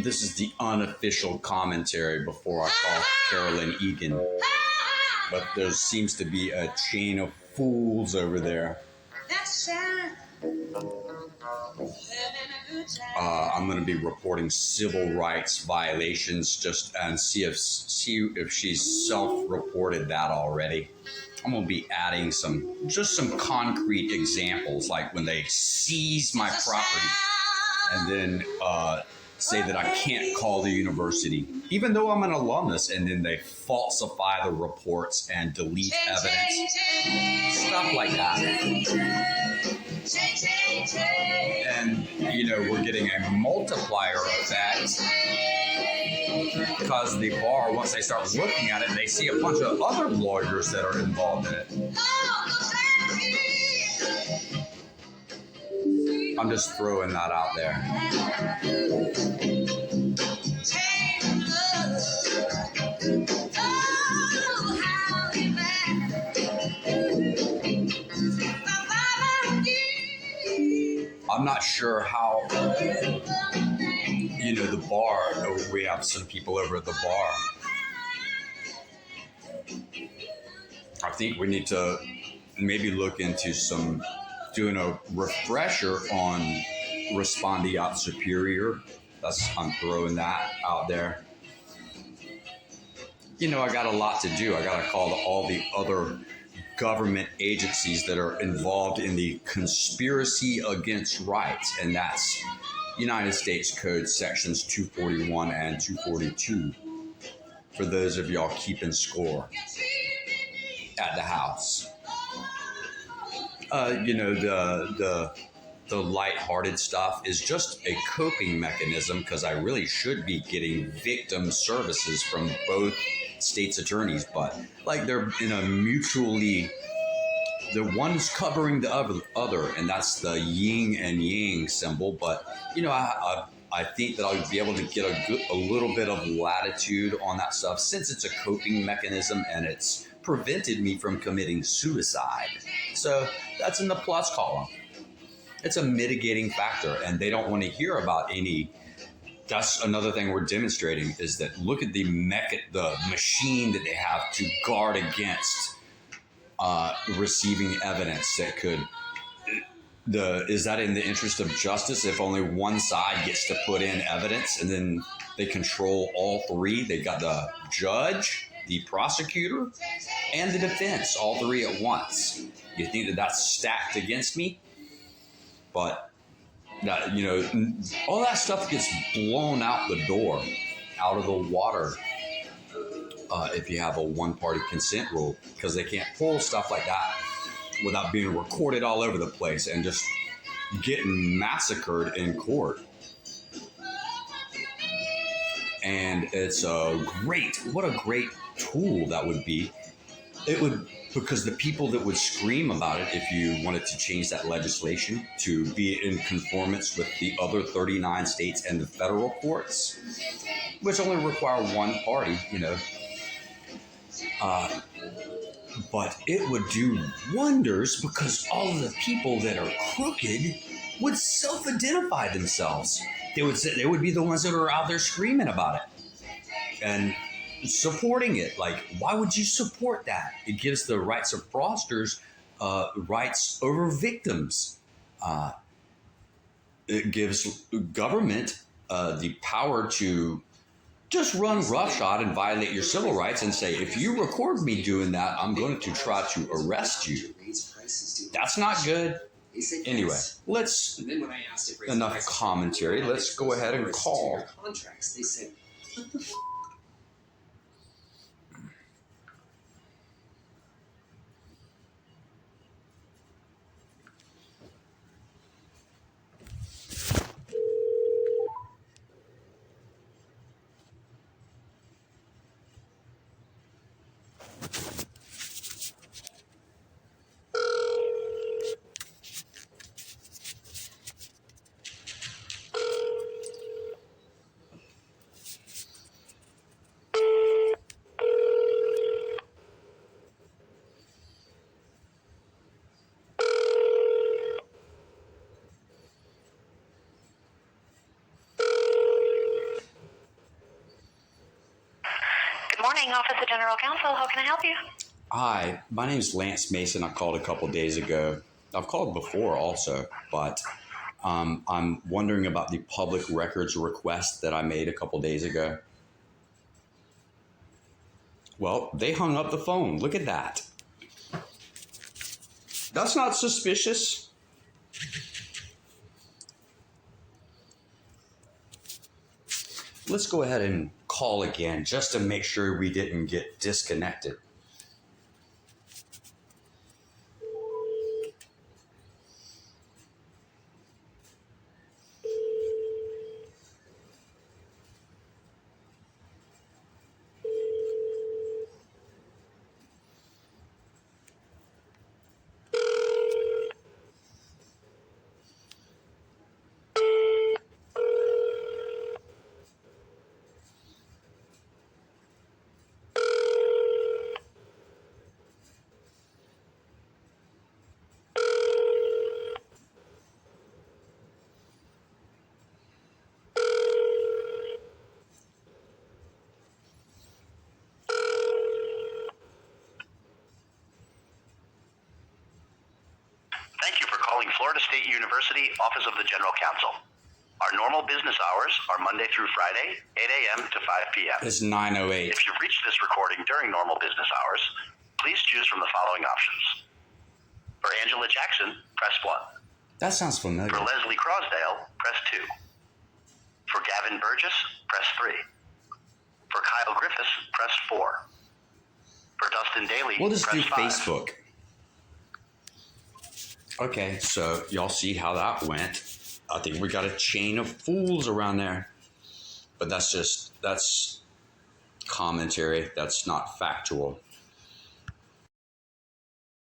This is the unofficial commentary before I call Carolyn Egan. But there seems to be a chain of fools over there. I'm going to be reporting civil rights violations just and see if she's self-reported that already. I'm going to be adding some concrete examples, like when they seize my property and then say that I can't call the university, even though I'm an alumnus, and then they falsify the reports and delete evidence. Stuff like that. And, we're getting a multiplier effect because the bar, once they start looking at it, they see a bunch of other lawyers that are involved in it. I'm just throwing that out there. I'm not sure how, the bar, we have some people over at the bar. I think we need to maybe look into doing a refresher on respondeat superior. I'm throwing that out there. I got a lot to do. I got to call all the other government agencies that are involved in the conspiracy against rights, and that's United States Code sections 241 and 242. For those of y'all keeping score at the house. The lighthearted stuff is just a coping mechanism because I really should be getting victim services from both state's attorneys, but they're in a mutually, the one's covering the other, and that's the yin and yang symbol. But I think that I'll be able to get a little bit of latitude on that stuff since it's a coping mechanism and it's prevented me from committing suicide. So that's in the plus column. It's a mitigating factor, and they don't want to hear about any. That's another thing we're demonstrating is that look at the machine that they have to guard against receiving evidence that could. Is that in the interest of justice if only one side gets to put in evidence and then they control all three? They've got the judge, the prosecutor, and the defense, all three at once. You think that that's stacked against me? But, all that stuff gets blown out the door, out of the water, if you have a one-party consent rule, because they can't pull stuff like that without being recorded all over the place and just getting massacred in court. And it's what a great tool that would be. It would, because the people that would scream about it if you wanted to change that legislation to be in conformance with the other 39 states and the federal courts, which only require one party, but it would do wonders because all of the people that are crooked would self-identify themselves. They would be the ones that are out there screaming about it and supporting it. Why would you support that? It gives the rights of fraudsters rights over victims. It gives government the power to just run roughshod and violate your civil rights and say, if you record me doing that, I'm going to try to arrest you. That's not good. Anyway, enough commentary. Let's go ahead and call. morning, Office of General Counsel. How can I help you? Hi, my name is Lance Mason. I called a couple days ago. I've called before also, but I'm wondering about the public records request that I made a couple days ago. Well, they hung up the phone. Look at that. That's not suspicious. Let's go ahead and call again just to make sure we didn't get disconnected. Thank you for calling Florida State University, Office of the General Counsel. Our normal business hours are Monday through Friday, 8 a.m. to 5 p.m. It's 9:08. If you've reached this recording during normal business hours, please choose from the following options. For Angela Jackson, press 1. That sounds familiar. For Leslie Crosdale, press 2. For Gavin Burgess, press 3. For Kyle Griffiths, press 4. For Dustin Daly, We'll just do press 5. Facebook. Okay, so y'all see how that went. I think we got a chain of fools around there. But that's commentary. That's not factual.